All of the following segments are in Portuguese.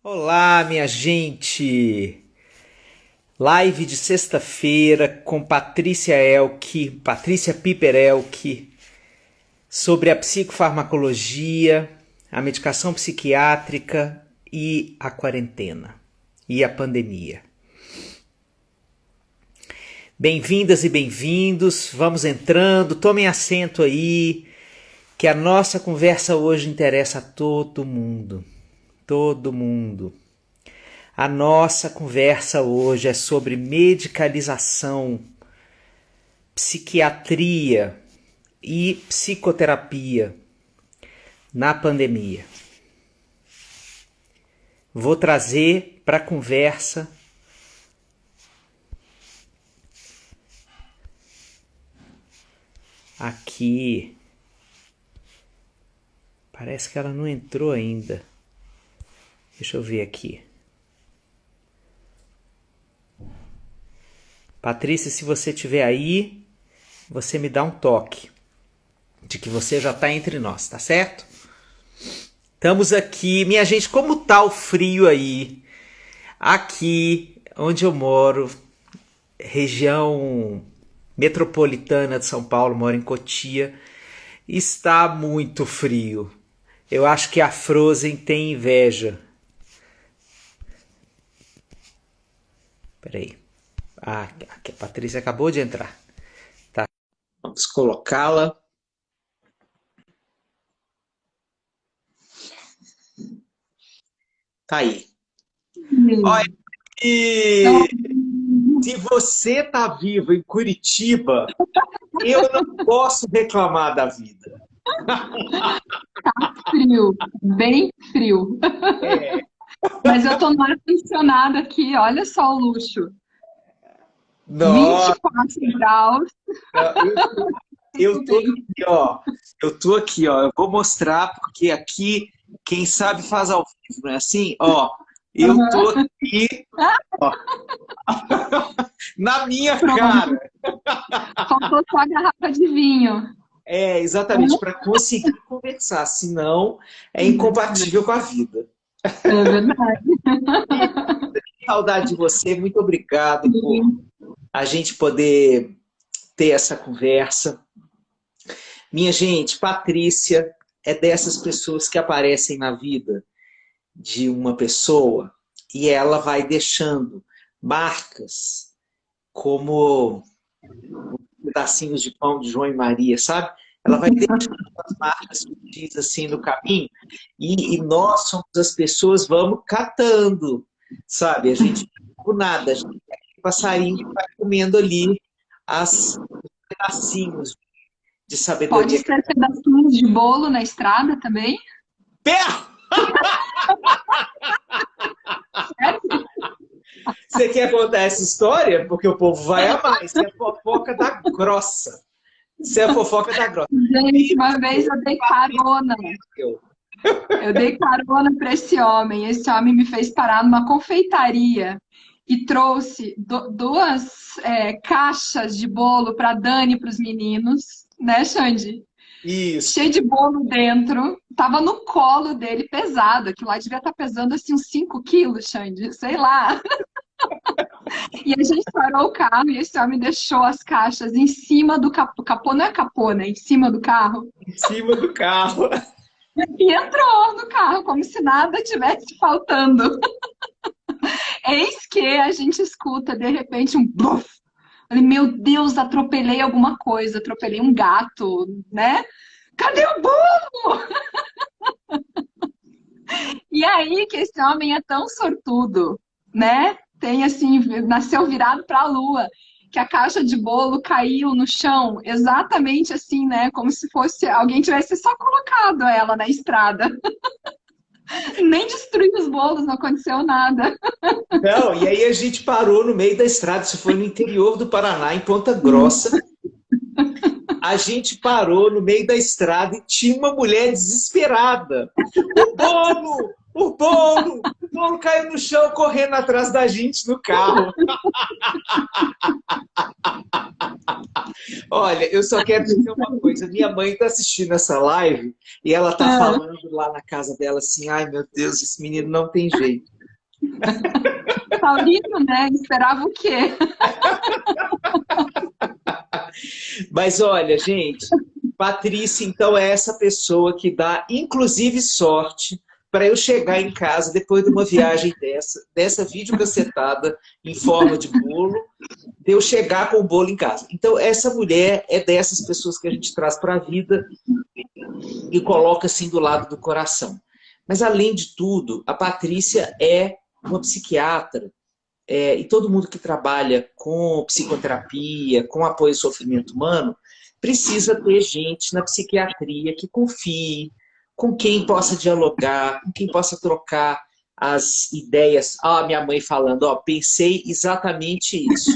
Olá, minha gente! Live de sexta-feira com Patrícia Piper Elke, sobre a psicofarmacologia, a medicação psiquiátrica e a quarentena e a pandemia. Bem-vindas e bem-vindos, vamos entrando, tomem assento aí, que a nossa conversa hoje interessa a todo mundo. Todo mundo. A nossa conversa hoje é sobre medicalização, psiquiatria e psicoterapia na pandemia. Vou trazer para a conversa aqui. Parece que ela não entrou ainda. Deixa eu ver aqui. Patrícia, se você estiver aí, você me dá um toque de que você já está entre nós, tá certo? Estamos aqui. Minha gente, como tá o frio aí? Aqui onde eu moro, região metropolitana de São Paulo, moro em Cotia, está muito frio. Eu acho que a Frozen tem inveja. Peraí. Ah, a Patrícia acabou de entrar. Tá. Vamos colocá-la. Tá aí. Olha, e se você tá vivo em Curitiba, eu não posso reclamar da vida. Frio, bem frio. É. Mas eu tô no ar-condicionado aqui, olha só o luxo. Nossa, 24 graus. eu Tudo tô bem. aqui, ó. Eu tô aqui, ó. Eu vou mostrar, porque aqui, quem sabe faz ao vivo, não é assim? Ó, eu tô Aham. aqui, ó, na minha Pronto, cara. faltou só a garrafa de vinho. É, exatamente, para conseguir conversar, senão é incompatível com a vida. É verdade. Que saudade de você, muito obrigado por a gente poder ter essa conversa. Minha gente, Patrícia é dessas pessoas que aparecem na vida de uma pessoa e ela vai deixando marcas como pedacinhos de pão de João e Maria, sabe? Ela vai deixando as marcas sutis assim no caminho e nós somos as pessoas, vamos catando, sabe? A gente não por nada, a gente é aquele passarinho que vai comendo ali os pedacinhos de Pode sabedoria. ser pedacinhos de bolo na estrada também? Pé! Certo? Você quer contar essa história? Porque o povo vai amar. Isso é fofoca da grossa. Isso é fofoca da grossa. Gente, uma vez eu dei carona. Eu. Eu dei carona para esse homem. Esse homem me fez parar numa confeitaria e trouxe duas caixas de bolo para Dani e para os meninos, né, Xande? Cheio Isso. de bolo dentro. Tava no colo dele, pesado. Aquilo lá devia estar pesando assim uns 5 quilos, Xande, sei lá. E a gente parou o carro e esse homem deixou as caixas em cima do capô. Capô não é capô, né? Em cima do carro. Em cima do carro. E entrou no carro como se nada tivesse faltando. Eis que a gente escuta, de repente, um bluf. Falei, meu Deus, atropelei alguma coisa, atropelei um gato, né? Cadê o bolo? E aí que esse homem é tão sortudo, né? Tem assim, nasceu virado para a lua, que a caixa de bolo caiu no chão, exatamente assim, né? Como se fosse alguém tivesse só colocado ela na estrada. Nem destruiu os bolos, não aconteceu nada. Não, e aí a gente parou no meio da estrada. Isso foi no interior do Paraná, em Ponta Grossa. A gente parou no meio da estrada e tinha uma mulher desesperada. O bolo! O bolo! O bolo caiu no chão correndo atrás da gente no carro. Olha, eu só quero dizer uma coisa. Minha mãe está assistindo essa live e ela está falando lá na casa dela assim: ai meu Deus, esse menino não tem jeito. Taurino, né? Esperava o quê? Mas olha, gente, Patrícia, então, é essa pessoa que dá, inclusive, sorte para eu chegar em casa depois de uma viagem dessa videocassetada em forma de bolo, de eu chegar com o bolo em casa. Então, essa mulher é dessas pessoas que a gente traz para a vida e coloca assim do lado do coração. Mas, além de tudo, a Patrícia é uma psiquiatra, e todo mundo que trabalha com psicoterapia, com apoio ao sofrimento humano, precisa ter gente na psiquiatria que confie, com quem possa dialogar, com quem possa trocar as ideias. Ah, minha mãe falando, ó, pensei exatamente isso.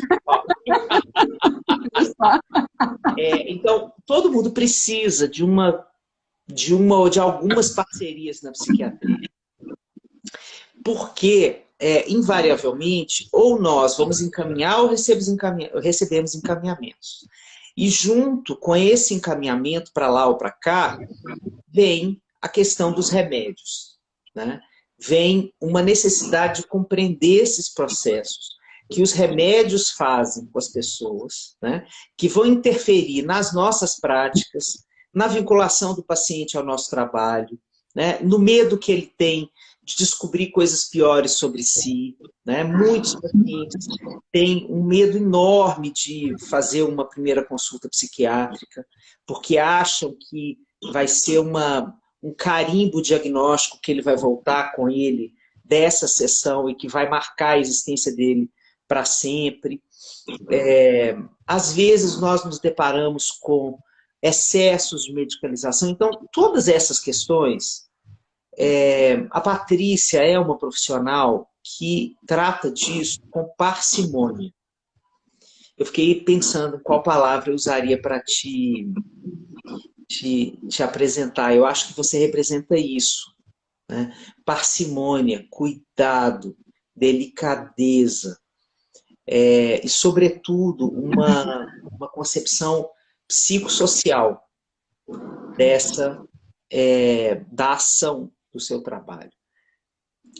Então, todo mundo precisa de ou de algumas parcerias na psiquiatria. Porque, invariavelmente, ou nós vamos encaminhar ou recebemos encaminhamentos. E junto com esse encaminhamento para lá ou para cá, vem a questão dos remédios, né? Vem uma necessidade de compreender esses processos que os remédios fazem com as pessoas, né? Que vão interferir nas nossas práticas, na vinculação do paciente ao nosso trabalho, né? No medo que ele tem de descobrir coisas piores sobre si, né? Muitos pacientes têm um medo enorme de fazer uma primeira consulta psiquiátrica, porque acham que vai ser um carimbo diagnóstico que ele vai voltar com ele dessa sessão e que vai marcar a existência dele para sempre. Às vezes nós nos deparamos com excessos de medicalização. Então, todas essas questões, a Patrícia é uma profissional que trata disso com parcimônia. Eu fiquei pensando qual palavra eu usaria para te apresentar. Eu acho que você representa isso, né? Parcimônia, cuidado, delicadeza, e, sobretudo, uma concepção psicossocial da ação do seu trabalho.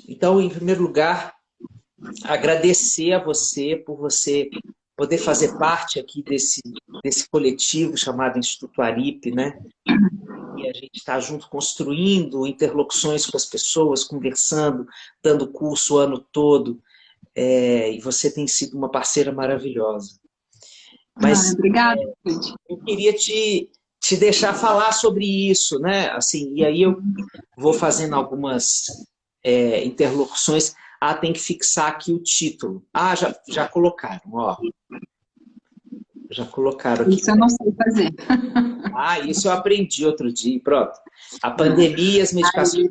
Então, em primeiro lugar, agradecer a você por você poder fazer parte aqui desse coletivo chamado Instituto Aripe, né? E a gente está junto construindo interlocuções com as pessoas, conversando, dando curso o ano todo. E você tem sido uma parceira maravilhosa. Mas obrigada. Eu queria te deixar falar sobre isso, né? Assim, e aí eu vou fazendo algumas interlocuções. Tem que fixar aqui o título. Já colocaram, ó. Já colocaram aqui. Isso eu não sei fazer. Isso eu aprendi outro dia. Pronto. A pandemia e as medicações.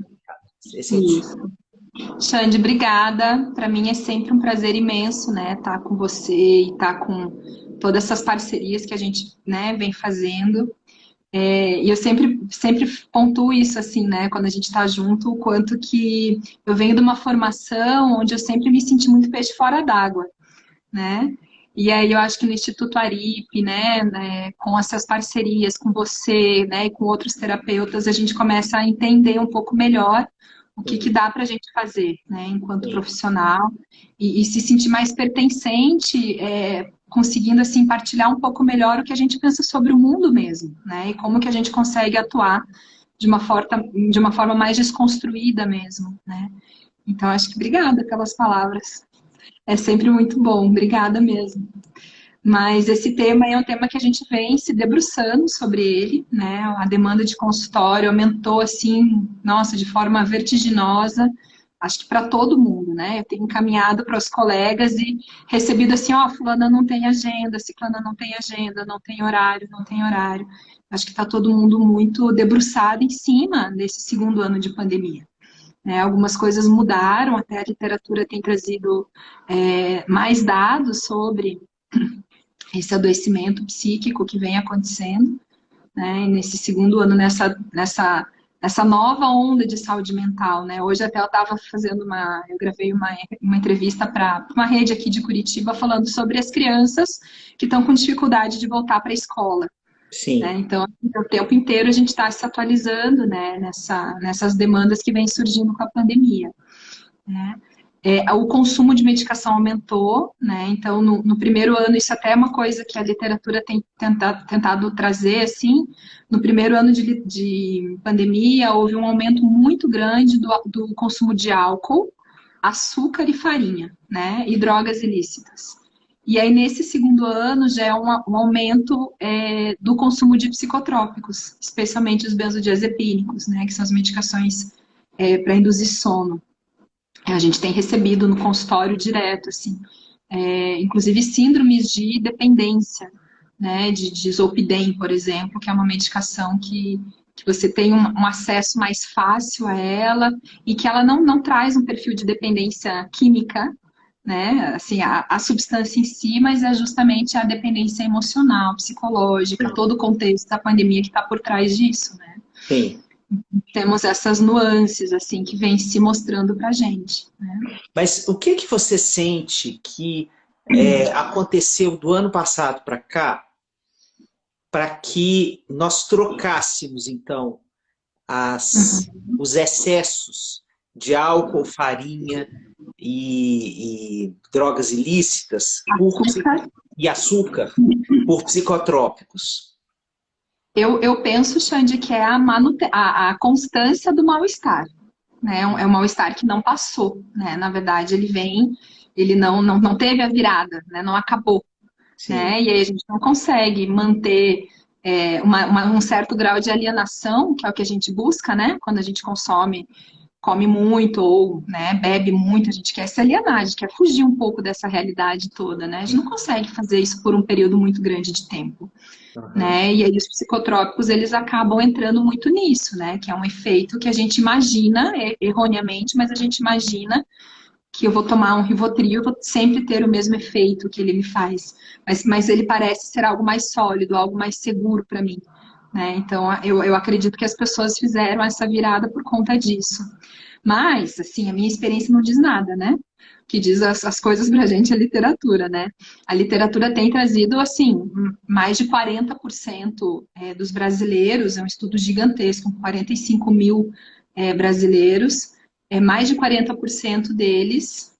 Esse é o título. Xande, obrigada. Para mim é sempre um prazer imenso, né, estar com você e estar com todas essas parcerias que a gente, né, vem fazendo. E eu sempre pontuo isso, assim, né, quando a gente está junto, o quanto que eu venho de uma formação onde eu sempre me senti muito peixe fora d'água, né? E aí eu acho que no Instituto Aripe, né, com essas parcerias com você, né, e com outros terapeutas, a gente começa a entender um pouco melhor o que dá para a gente fazer, né, enquanto profissional, e se sentir mais pertencente, conseguindo, assim, partilhar um pouco melhor o que a gente pensa sobre o mundo mesmo, né, e como que a gente consegue atuar de uma forma mais desconstruída mesmo, né. Então, acho que obrigada pelas palavras. É sempre muito bom, obrigada mesmo. Mas esse tema é um tema que a gente vem se debruçando sobre ele, né? A demanda de consultório aumentou, assim, nossa, de forma vertiginosa, acho que para todo mundo, né? Eu tenho encaminhado para os colegas e recebido assim, fulana não tem agenda, ciclana não tem agenda, não tem horário, não tem horário. Acho que está todo mundo muito debruçado em cima desse segundo ano de pandemia. Algumas coisas mudaram, até a literatura tem trazido mais dados sobre esse adoecimento psíquico que vem acontecendo, né, nesse segundo ano, nessa nova onda de saúde mental, né? Hoje até eu estava eu gravei uma entrevista para uma rede aqui de Curitiba falando sobre as crianças que estão com dificuldade de voltar para a escola. Sim. Né? Então, o tempo inteiro a gente está se atualizando, né, nessas demandas que vêm surgindo com a pandemia. Né? O consumo de medicação aumentou, né? Então, no primeiro ano, isso até é uma coisa que a literatura tem tentado trazer, assim. No primeiro ano de pandemia, houve um aumento muito grande do consumo de álcool, açúcar e farinha, né? E drogas ilícitas. E aí, nesse segundo ano, já é um aumento do consumo de psicotrópicos, especialmente os benzodiazepínicos, né? Que são as medicações para induzir sono. A gente tem recebido no consultório direto, assim, inclusive síndromes de dependência, né, de Zolpidem, por exemplo, que é uma medicação que você tem um acesso mais fácil a ela e que ela não traz um perfil de dependência química, né, assim, a substância em si, mas é justamente a dependência emocional, psicológica, todo o contexto da pandemia que está por trás disso, né. Sim. Temos essas nuances, assim, que vem se mostrando pra gente, né? Mas o que você sente que aconteceu do ano passado para cá para que nós trocássemos, então, os excessos de álcool, farinha e drogas ilícitas e açúcar por psicotrópicos? Eu penso, Xande, que é a constância do mal-estar, né? É um mal-estar que não passou, né? Na verdade, ele não teve a virada, né? Não acabou, né? E aí a gente não consegue manter um certo grau de alienação, que é o que a gente busca, né? Quando a gente come muito ou, né, bebe muito, a gente quer se alienar, a gente quer fugir um pouco dessa realidade toda, né? A gente não consegue fazer isso por um período muito grande de tempo. Né? E aí os psicotrópicos, eles acabam entrando muito nisso, né? Que é um efeito que a gente imagina, erroneamente, mas a gente imagina que eu vou tomar um Rivotril, eu vou sempre ter o mesmo efeito que ele me faz. Mas ele parece ser algo mais sólido, algo mais seguro para mim, né? Então, eu acredito que as pessoas fizeram essa virada por conta disso. Mas, assim, a minha experiência não diz nada, né? O que diz as coisas pra gente é a literatura, né? A literatura tem trazido, assim, mais de 40% dos brasileiros, é um estudo gigantesco, 45 mil brasileiros, mais de 40% deles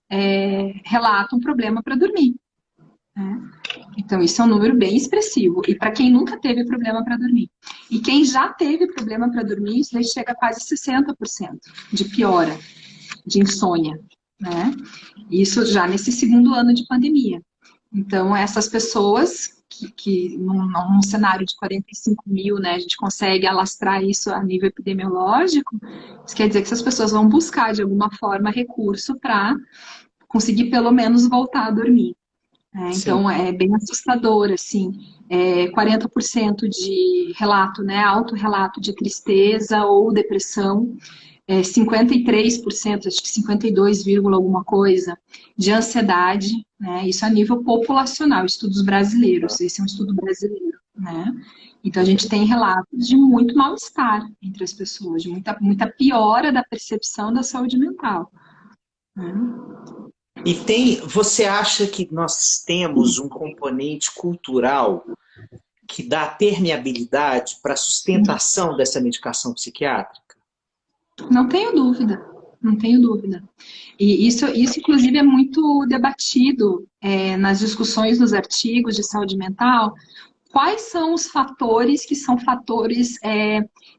relatam problema para dormir, né? Então, isso é um número bem expressivo. E para quem nunca teve problema para dormir. E quem já teve problema para dormir, isso daí chega a quase 60% de piora, de insônia, né? Isso já nesse segundo ano de pandemia. Então, essas pessoas que num cenário de 45 mil, né, a gente consegue alastrar isso a nível epidemiológico, isso quer dizer que essas pessoas vão buscar, de alguma forma, recurso para conseguir, pelo menos, voltar a dormir. Então, é bem assustador, assim, 40% de relato, né, autorrelato de tristeza ou depressão, 53%, acho que 52, alguma coisa, de ansiedade, né, isso a nível populacional, estudos brasileiros, esse é um estudo brasileiro, né. Então, a gente tem relatos de muito mal-estar entre as pessoas, de muita piora da percepção da saúde mental, né? E você acha que nós temos um componente cultural que dá permeabilidade para a sustentação dessa medicação psiquiátrica? Não tenho dúvida, não tenho dúvida. E isso inclusive, é muito debatido nas discussões nos artigos de saúde mental. Quais são os fatores que são fatores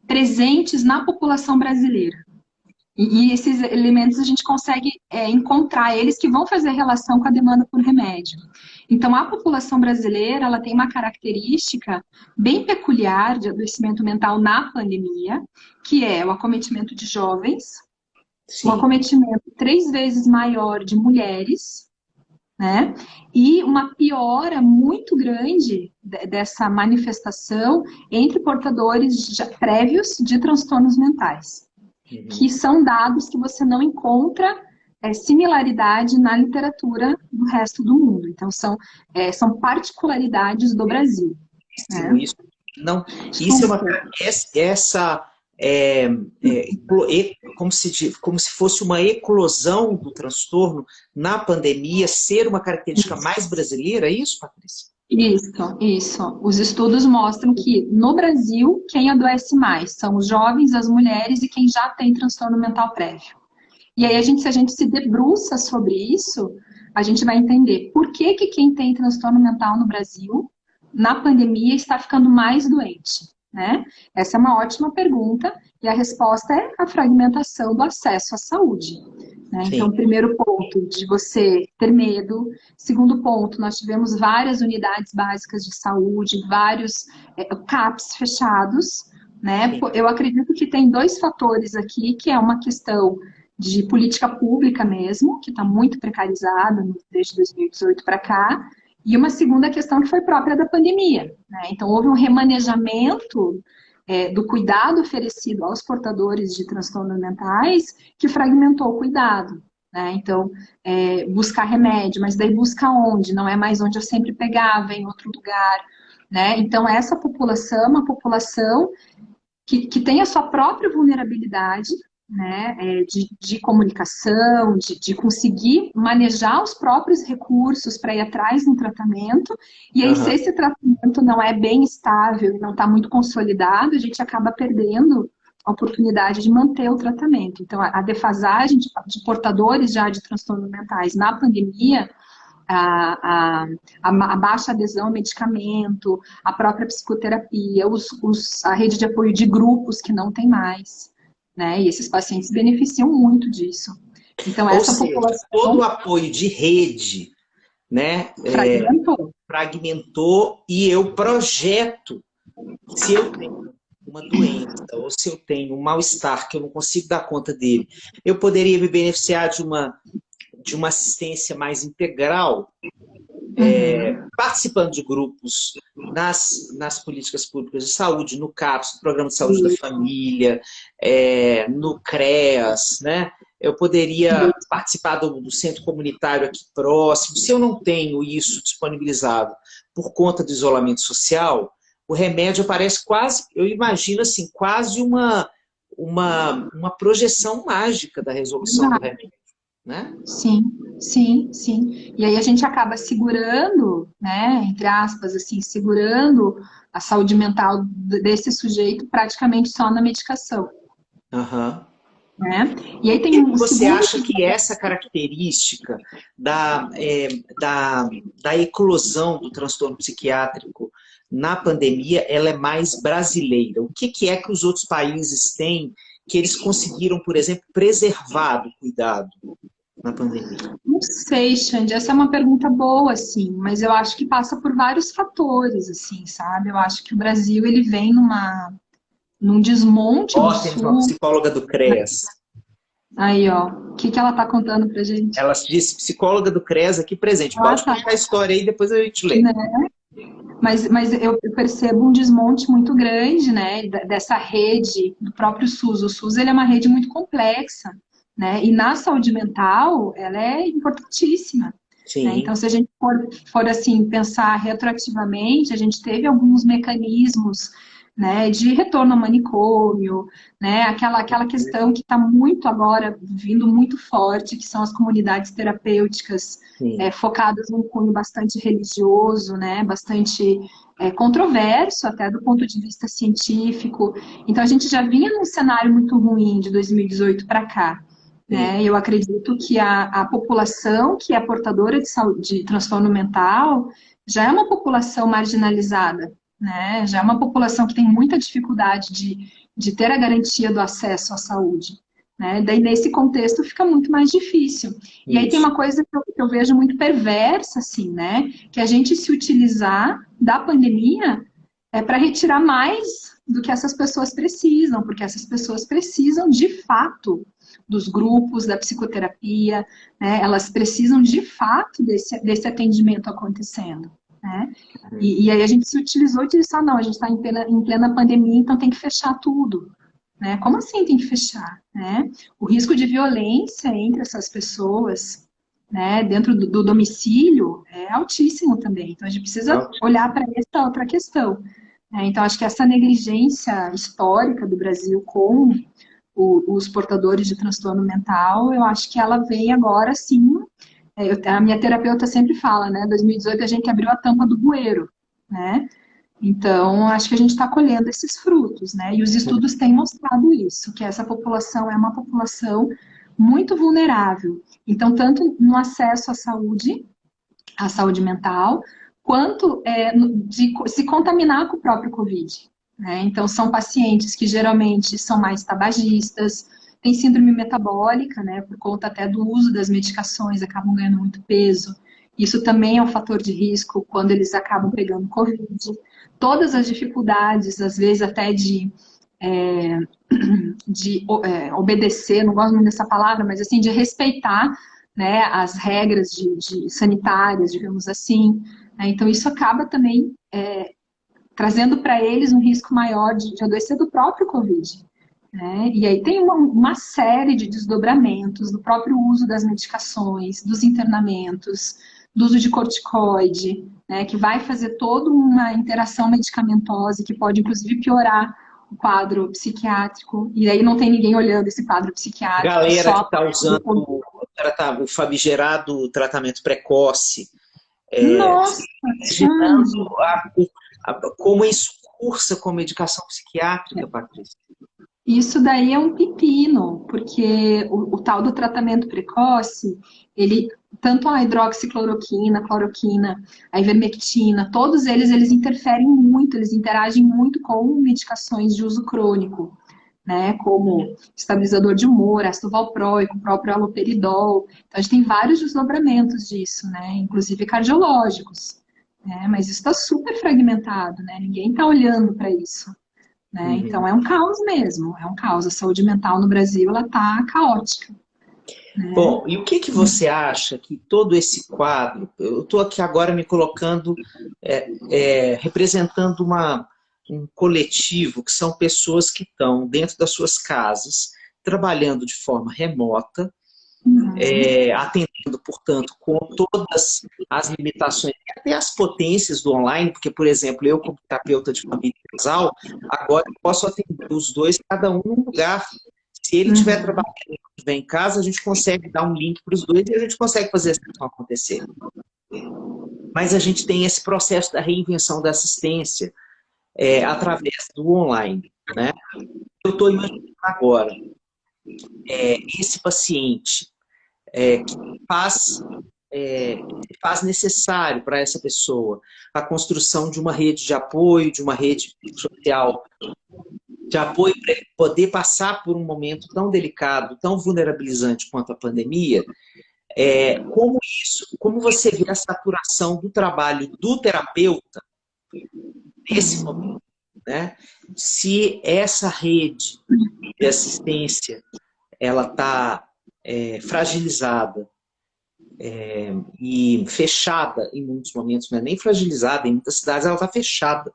presentes na população brasileira? E esses elementos a gente consegue encontrar eles que vão fazer relação com a demanda por remédio. Então, a população brasileira, ela tem uma característica bem peculiar de adoecimento mental na pandemia, que é o acometimento de jovens, o acometimento 3 vezes maior de mulheres, né? E uma piora muito grande dessa manifestação entre portadores prévios de transtornos mentais. Que são dados que você não encontra similaridade na literatura do resto do mundo. Então, são particularidades do Brasil. Né? Isso é como se fosse uma eclosão do transtorno na pandemia, ser uma característica mais brasileira, é isso, Patrícia? Isso. Os estudos mostram que, no Brasil, quem adoece mais são os jovens, as mulheres e quem já tem transtorno mental prévio. E aí, se a gente se debruça sobre isso, a gente vai entender por que quem tem transtorno mental no Brasil, na pandemia, está ficando mais doente, né? Essa é uma ótima pergunta, e a resposta é a fragmentação do acesso à saúde. Né? Então, primeiro ponto, de você ter medo. Segundo ponto, nós tivemos várias unidades básicas de saúde, vários CAPs fechados. Né? Eu acredito que tem dois fatores aqui, que é uma questão de política pública mesmo, que está muito precarizada desde 2018 para cá, e uma segunda questão que foi própria da pandemia. Né? Então, houve um remanejamento do cuidado oferecido aos portadores de transtornos mentais que fragmentou o cuidado. Né? Então, buscar remédio, mas daí busca onde? Não é mais onde eu sempre pegava, em outro lugar. Né? Então, essa população é uma população que tem a sua própria vulnerabilidade, né, de comunicação, de conseguir manejar os próprios recursos para ir atrás de um tratamento, e aí se esse tratamento não é bem estável e não está muito consolidado, a gente acaba perdendo a oportunidade de manter o tratamento. Então, a defasagem de portadores já de transtornos mentais na pandemia, a baixa adesão ao medicamento, a própria psicoterapia, a rede de apoio de grupos que não tem mais. Né? E esses pacientes beneficiam muito disso. Então, essa população... todo o apoio de rede, né, fragmentou, e eu projeto, se eu tenho uma doença, ou se eu tenho um mal-estar que eu não consigo dar conta dele, eu poderia me beneficiar de uma assistência mais integral, participando de grupos nas políticas públicas de saúde, no CAPS, no Programa de Saúde da Família, no CREAS, né? Eu poderia participar do centro comunitário aqui próximo. Se eu não tenho isso disponibilizado por conta do isolamento social, o remédio aparece quase, eu imagino assim, quase uma projeção mágica da resolução do remédio. Né? Sim, sim, sim. E aí a gente acaba segurando, né, entre aspas, assim, segurando a saúde mental desse sujeito praticamente só na medicação. Né? E aí tem você acha que essa característica da eclosão do transtorno psiquiátrico na pandemia, ela é mais brasileira? O que é que os outros países têm que eles conseguiram, por exemplo, preservar do cuidado na pandemia? Não sei, Xande, essa é uma pergunta boa, assim, mas eu acho que passa por vários fatores, assim, sabe? Eu acho que o Brasil, ele vem num desmonte do Temos uma psicóloga do CREAS. Aí, ó, o que ela tá contando pra gente? Ela disse psicóloga do CREAS aqui presente. Pode contar a história aí, depois a gente lê. Né? Mas eu percebo um desmonte muito grande, né, dessa rede do próprio SUS. O SUS, ele é uma rede muito complexa, né, e na saúde mental, ela é importantíssima. Né? Então, se a gente for assim, pensar retroativamente, a gente teve alguns mecanismos, né, de retorno ao manicômio, né, aquela questão que está muito agora vindo muito forte, que são as comunidades terapêuticas focadas num cunho bastante religioso, né, bastante controverso até do ponto de vista científico. Então a gente já vinha num cenário muito ruim de 2018 para cá. Né? Eu acredito que a população que é portadora de transtorno mental já é uma população marginalizada. Né? Já é uma população que tem muita dificuldade de ter a garantia do acesso à saúde. Né? Daí, nesse contexto, fica muito mais difícil. E aí tem uma coisa que eu vejo muito perversa, assim, né? Que a gente se utilizar da pandemia para retirar mais do que essas pessoas precisam, porque essas pessoas precisam, de fato, dos grupos, da psicoterapia, né? Elas precisam, de fato, desse atendimento acontecendo. Né? E aí a gente se utilizou e disse, não, a gente está em plena pandemia, então tem que fechar tudo. Né? Como assim tem que fechar? Né? O risco de violência entre essas pessoas, né, dentro do domicílio, é altíssimo também. Então a gente precisa olhar para essa outra questão. Né? Então acho que essa negligência histórica do Brasil com os portadores de transtorno mental, eu acho que ela vem agora, sim. A minha terapeuta sempre fala, né? 2018 a gente abriu a tampa do bueiro, né? Então, acho que a gente está colhendo esses frutos, né? E os estudos têm mostrado isso, que essa população é uma população muito vulnerável. Então, tanto no acesso à saúde mental, quanto de se contaminar com o próprio Covid. Né? Então, são pacientes que geralmente são mais tabagistas, têm síndrome metabólica, né, por conta até do uso das medicações, acabam ganhando muito peso. Isso também é um fator de risco quando eles acabam pegando Covid. Todas as dificuldades, às vezes até de obedecer, não gosto muito dessa palavra, mas assim, de respeitar, né, as regras de sanitárias, digamos assim. Né? Então, isso acaba também trazendo para eles um risco maior de adoecer do próprio Covid. Né? E aí tem uma série de desdobramentos do próprio uso das medicações, dos internamentos, do uso de corticoide, né, que vai fazer toda uma interação medicamentosa que pode, inclusive, piorar o quadro psiquiátrico. E aí não tem ninguém olhando esse quadro psiquiátrico. Galera que está usando o famigerado tratamento precoce. Nossa, imaginando como isso cursa com medicação psiquiátrica, Patrícia. Isso daí é um pepino, porque o tal do tratamento precoce, ele, tanto a hidroxicloroquina, a cloroquina, a ivermectina, todos eles interferem muito, eles interagem muito com medicações de uso crônico, né, como estabilizador de humor, ácido valproico, o próprio haloperidol. Então, a gente tem vários desdobramentos disso, né, inclusive cardiológicos, né, mas isso está super fragmentado, né, ninguém está olhando para isso. Né? Então é um caos mesmo, é um caos. A saúde mental no Brasil, ela tá caótica. Né? Bom, e o que você acha que todo esse quadro, eu estou aqui agora me colocando, representando um coletivo, que são pessoas que estão dentro das suas casas, trabalhando de forma remota, atendendo, portanto, com todas as limitações, até as potências do online, porque, por exemplo, eu como terapeuta de família e casal, agora eu posso atender os dois, cada um num lugar. Se ele estiver trabalhando e estiver em casa, a gente consegue dar um link para os dois e a gente consegue fazer a sessão acontecer. Mas a gente tem esse processo da reinvenção da assistência através do online. Né? Eu estou imaginando agora, esse paciente que faz necessário para essa pessoa a construção de uma rede de apoio, de uma rede social de apoio para ele poder passar por um momento tão delicado, tão vulnerabilizante quanto a pandemia. Como você vê a saturação do trabalho do terapeuta nesse momento, né? Se essa rede de assistência ela está fragilizada e fechada em muitos momentos, não é nem fragilizada, em muitas cidades ela está fechada.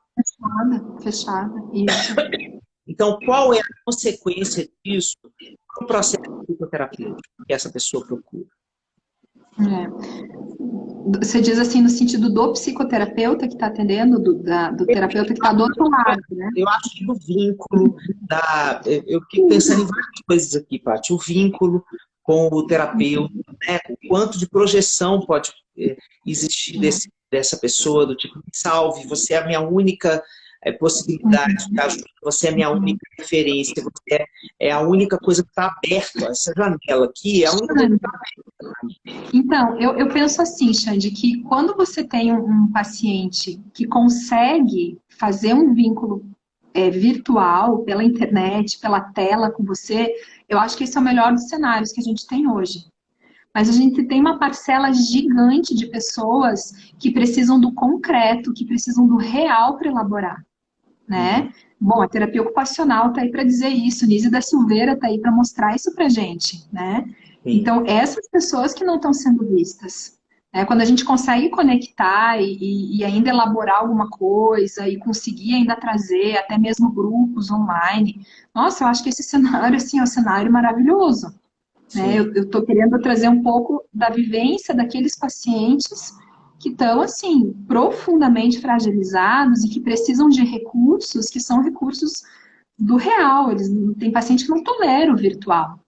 Fechada, isso. Então, qual é a consequência disso no processo psicoterapêutico que essa pessoa procura? Você diz assim no sentido do psicoterapeuta que está atendendo, do terapeuta que está do outro lado, né? Eu acho que o vínculo eu fiquei pensando em várias coisas aqui, Paty. O vínculo com o terapeuta, né? O quanto de projeção pode existir dessa pessoa, do tipo, me salve, você é a minha única possibilidade de ajuda, você é a minha única referência, você é a única coisa que está aberta, essa janela aqui é a única coisa que está aberta. Então, eu penso assim, Xande, que quando você tem um paciente que consegue fazer um vínculo virtual, pela internet, pela tela com você, eu acho que esse é o melhor dos cenários que a gente tem hoje. Mas a gente tem uma parcela gigante de pessoas que precisam do concreto, que precisam do real para elaborar. Né? Bom, a terapia ocupacional está aí para dizer isso, Nízia da Silveira está aí para mostrar isso para a gente, né? Então, essas pessoas que não estão sendo vistas, né? Quando a gente consegue conectar e ainda elaborar alguma coisa e conseguir ainda trazer até mesmo grupos online, nossa, eu acho que esse cenário assim, é um cenário maravilhoso. Né? Eu estou querendo trazer um pouco da vivência daqueles pacientes que estão, assim, profundamente fragilizados e que precisam de recursos que são recursos do real. Tem paciente que não tolera o virtual,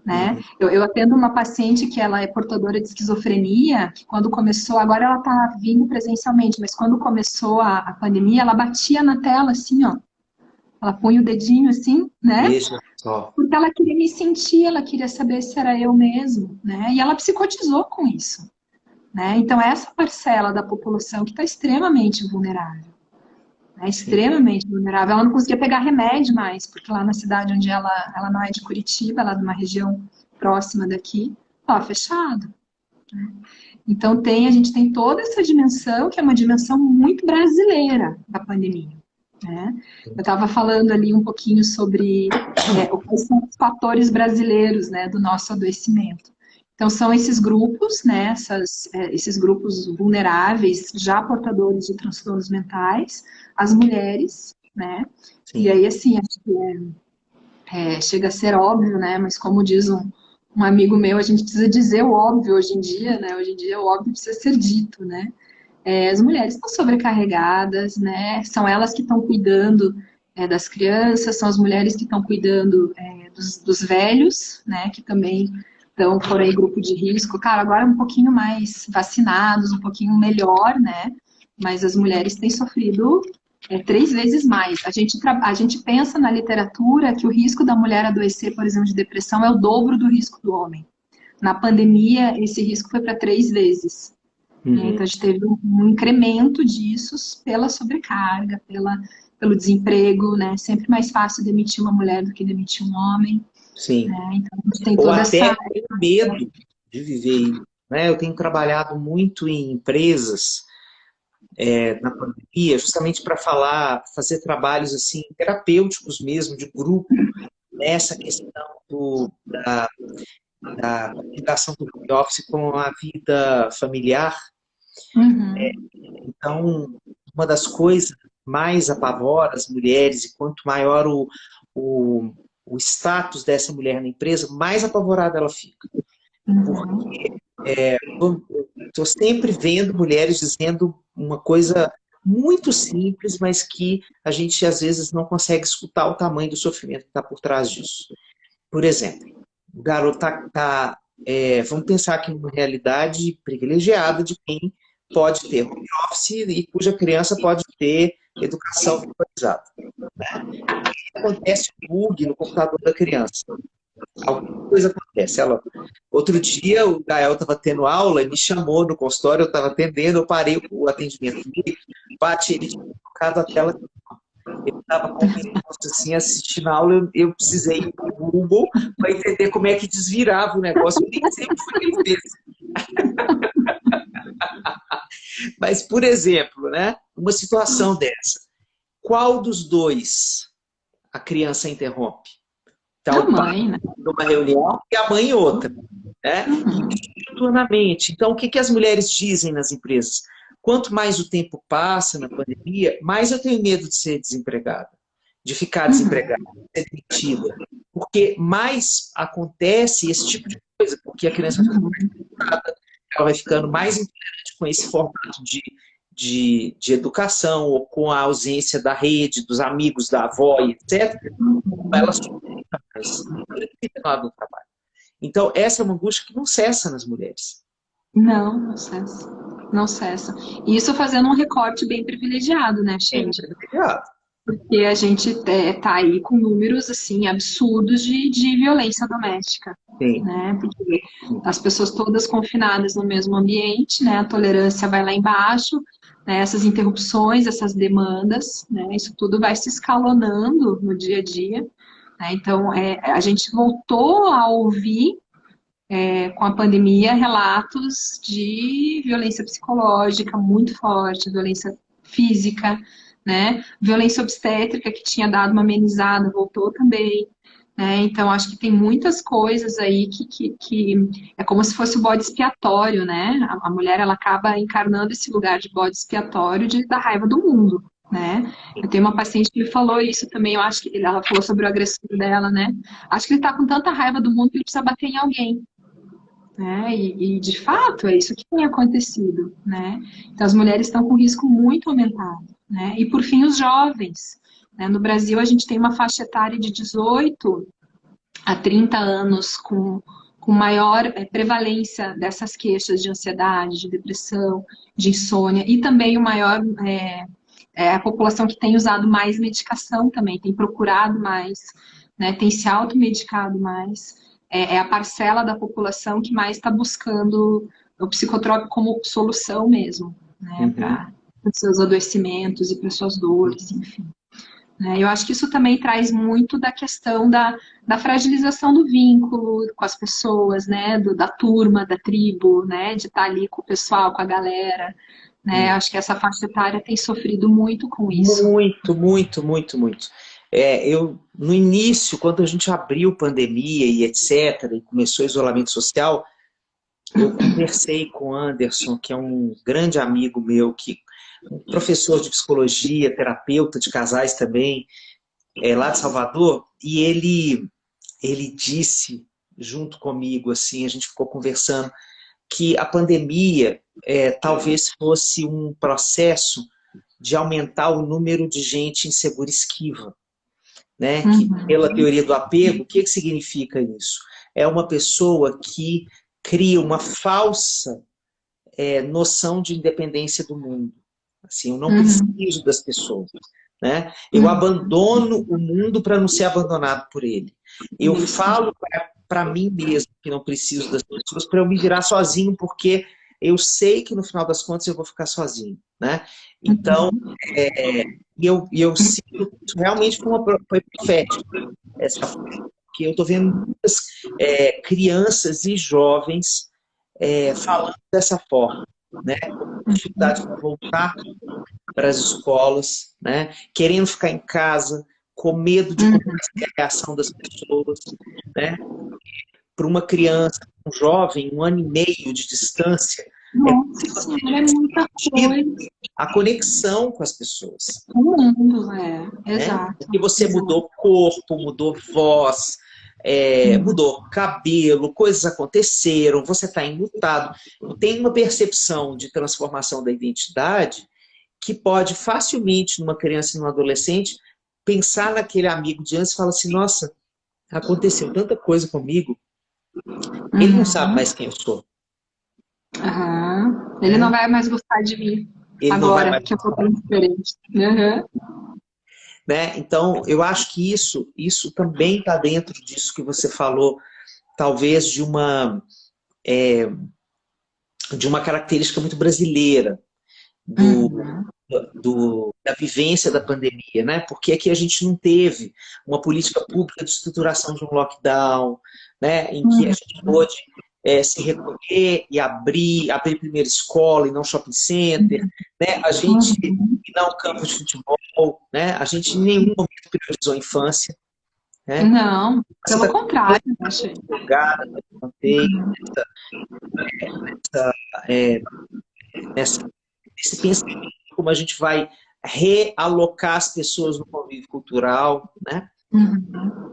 né? Eu atendo uma paciente que ela é portadora de esquizofrenia, que quando começou, agora ela está vindo presencialmente, mas quando começou a pandemia, ela batia na tela assim, ó. Ela põe o dedinho assim, né? Ó, Porque ela queria me sentir, ela queria saber se era eu mesmo, né? E ela psicotizou com isso, né? Então, essa parcela da população que está extremamente vulnerável, né? sim. Extremamente vulnerável. Ela não conseguia pegar remédio mais, porque lá na cidade onde ela não é de Curitiba, ela é de uma região próxima daqui, ó, fechado. Então, a gente tem toda essa dimensão, que é uma dimensão muito brasileira da pandemia, né? Eu estava falando ali um pouquinho sobre quais são os fatores brasileiros, né, do nosso adoecimento. Então, são esses grupos, né, esses grupos vulneráveis, já portadores de transtornos mentais, as mulheres, né? E Sim. aí, assim, acho que chega a ser óbvio, né? Mas como diz um amigo meu, a gente precisa dizer o óbvio hoje em dia, né? Hoje em dia o óbvio precisa ser dito, né? As mulheres estão sobrecarregadas, né? São elas que estão cuidando das crianças, são as mulheres que estão cuidando dos velhos, né? Que também foram aí grupo de risco. Cara, agora um pouquinho mais vacinados, um pouquinho melhor, né? Mas as mulheres têm sofrido 3 vezes mais. A gente pensa na literatura que o risco da mulher adoecer, por exemplo, de depressão é o dobro do risco do homem. Na pandemia, esse risco foi para 3 vezes. Né? Então, Uhum. a gente teve um incremento disso pela sobrecarga, pelo desemprego, né? Sempre mais fácil demitir uma mulher do que demitir um homem. Sim. Né? Então, a gente tem Ou toda até essa. ter medo de viver, né? Eu tenho trabalhado muito em empresas na pandemia, justamente para fazer trabalhos assim terapêuticos mesmo, de grupo, nessa questão da ligação do home office com a vida familiar. Uhum, Então, uma das coisas mais apavora as mulheres, e quanto maior o, o status dessa mulher na empresa, mais apavorada ela fica. uhum, Estou sempre vendo mulheres dizendo uma coisa muito simples, mas que a gente às vezes não consegue escutar o tamanho do sofrimento que está por trás disso. Por exemplo, o garoto vamos pensar aqui numa realidade privilegiada de quem pode ter home office e cuja criança pode ter educação formalizada. Acontece um bug no computador da criança. Alguma coisa acontece. Outro dia, o Gael estava tendo aula e me chamou no consultório, eu estava atendendo, eu parei o atendimento dele, bati, ele tinha colocado a tela, ele estava com assim, assistindo a aula, eu precisei ir para o Google para entender como é que desvirava o negócio, eu nem sei o que foi que ele fez. Mas, por exemplo, né, uma situação dessa, qual dos dois a criança interrompe? Está a o pai mãe, né? numa reunião e a mãe em outra. Né? Uhum, Turnamente. Então, o que as mulheres dizem nas empresas? Quanto mais o tempo passa na pandemia, mais eu tenho medo de ser desempregada, de ficar uhum, desempregada, de ser demitida. Porque mais acontece esse tipo de coisa, porque a criança fica uhum. ela vai ficando mais intolerante com esse formato de educação, ou com a ausência da rede, dos amigos, da avó, etc. Ela suporta mais, inclusive lá no trabalho. Então, essa é uma angústia que não cessa nas mulheres. Não, não cessa. Não cessa. E isso fazendo um recorte bem privilegiado, né, É Sheila? privilegiado. Porque a gente tá aí com números assim absurdos de violência doméstica, Sim, né? Porque as pessoas todas confinadas no mesmo ambiente, né? A tolerância vai lá embaixo, né? Essas interrupções, essas demandas, né? Isso tudo vai se escalonando no dia a dia, né? Então, a gente voltou a ouvir com a pandemia relatos de violência psicológica muito forte, violência física, né? Violência obstétrica que tinha dado uma amenizada, voltou também. Né? Então, acho que tem muitas coisas aí que é como se fosse o bode expiatório, né? A mulher ela acaba encarnando esse lugar de bode expiatório da raiva do mundo. Né? Eu tenho uma paciente que me falou isso também, eu acho que ela falou sobre o agressor dela, né? Acho que ele tá com tanta raiva do mundo que ele precisa bater em alguém, né? De fato é isso que tem acontecido, né? Então as mulheres estão com risco muito aumentado, né? E por fim os jovens, né? No Brasil a gente tem uma faixa etária de 18 a 30 anos com maior prevalência dessas queixas de ansiedade, de depressão, de insônia e também o maior a população que tem usado mais medicação também, tem procurado mais né, tem se automedicado mais, é a parcela da população que mais está buscando o psicotrópico como solução mesmo, né, para os seus adoecimentos e para suas dores, enfim. Eu acho que isso também traz muito da questão da fragilização do vínculo com as pessoas, né? Da turma, da tribo, né? De estar ali com o pessoal, com a galera. Né? Acho que essa faixa etária tem sofrido muito com isso. Muito, muito, muito, muito. No início, quando a gente abriu pandemia e etc., e começou o isolamento social, eu conversei com o Anderson, que é um grande amigo meu, um professor de psicologia, terapeuta de casais também, lá de Salvador, e ele disse, junto comigo, assim, a gente ficou conversando, que a pandemia talvez fosse um processo de aumentar o número de gente insegura e esquiva. Né? Que, pela teoria do apego, o que significa isso? É uma pessoa que cria uma falsa noção de independência do mundo. Assim, eu não preciso das pessoas. Né? Eu abandono o mundo para não ser abandonado por ele. Eu falo para mim mesmo que não preciso das pessoas para eu me virar sozinho, porque eu sei que no final das contas eu vou ficar sozinho. Né? Então, eu sinto isso realmente foi profético. Que eu estou vendo muitas crianças e jovens falando dessa forma. Né? Com dificuldade para voltar para as escolas, né? Querendo ficar em casa, com medo de conhecer a reação das pessoas. Né? Para uma criança, um jovem, 1 ano e meio de distância, Nossa, é muita coisa. A conexão com as pessoas. O mundo, exato. Né? Porque você mudou corpo, mudou voz, mudou cabelo, coisas aconteceram, você está enlutado. Tem uma percepção de transformação da identidade que pode facilmente, numa criança e num adolescente, pensar naquele amigo de antes e falar assim, nossa, aconteceu tanta coisa comigo, ele não sabe mais quem eu sou. Ele não vai mais gostar de mim ele agora, que eu tô bem diferente. Né? Então, eu acho que isso também está dentro disso que você falou, talvez de uma característica muito brasileira da vivência da pandemia, né? Porque aqui a gente não teve uma política pública de estruturação de um lockdown, né? Em que a gente pôde se recolher e abrir primeira escola e não shopping center, né? A gente não campo de futebol, né? A gente em nenhum momento priorizou a infância. Né? Não, pelo contrário, achei. Esse pensamento de como a gente vai realocar as pessoas no convívio cultural, né?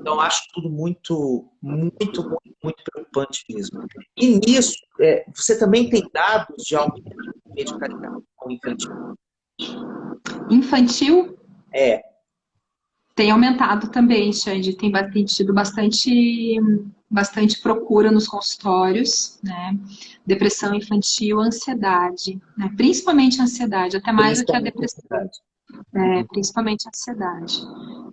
Então, acho tudo muito, muito, muito, muito preocupante mesmo. E nisso, você também tem dados de aumento de medicalização infantil? Infantil? Tem aumentado também, Xande. Tem tido bastante procura nos consultórios, né? Depressão infantil, ansiedade, né? Principalmente ansiedade, até mais do que a depressão. Principalmente ansiedade.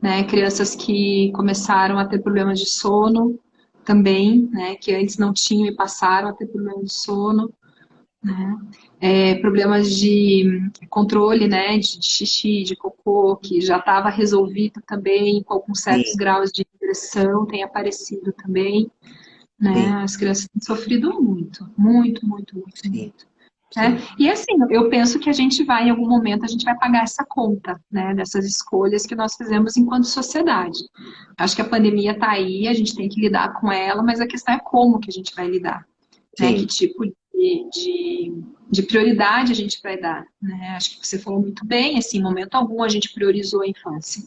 Né? Crianças que começaram a ter problemas de sono também, né? Que antes não tinham e passaram a ter problemas de sono. Né? Problemas de controle, né? De xixi, de cocô, que já estava resolvido também, com certos graus de depressão, tem aparecido também. Né? As crianças têm sofrido muito, muito, muito, muito, muito. Né? E assim, eu penso que a gente vai, em algum momento, a gente vai pagar essa conta, né, dessas escolhas que nós fizemos enquanto sociedade. Acho que a pandemia está aí, a gente tem que lidar com ela, mas a questão é como que a gente vai lidar. Né? Que tipo de prioridade a gente vai dar. Né? Acho que você falou muito bem, assim, em momento algum a gente priorizou a infância.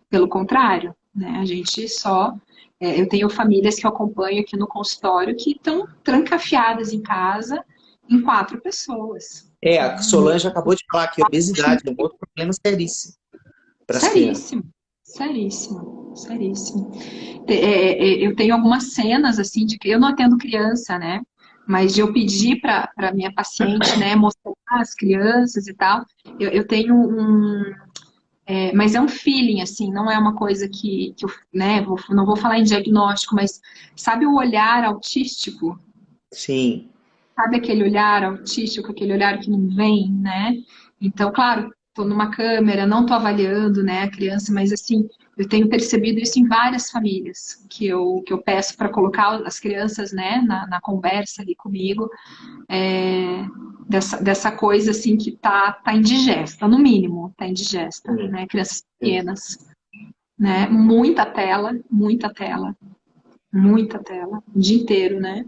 Pelo contrário, né? A gente só... eu tenho famílias que eu acompanho aqui no consultório que estão trancafiadas em casa, em 4 pessoas. A Solange acabou de falar que a obesidade é um outro problema seríssimo. Seríssimo. Eu tenho algumas cenas, assim, de que eu não atendo criança, né? Mas de eu pedir para minha paciente, né, mostrar as crianças e tal. Eu tenho Mas é um feeling, assim, não é uma coisa que eu, né, não vou falar em diagnóstico, mas sabe o olhar autístico? Sim. Sabe aquele olhar autístico, aquele olhar que não vem, né? Então, claro, estou numa câmera, não estou avaliando, né, a criança, mas assim, eu tenho percebido isso em várias famílias, que eu peço para colocar as crianças, né, na conversa ali comigo, é, dessa coisa assim que tá indigesta, no mínimo, tá indigesta, Sim. né? Crianças Sim. pequenas, né? Muita tela, muita tela, muita tela, o dia inteiro, né?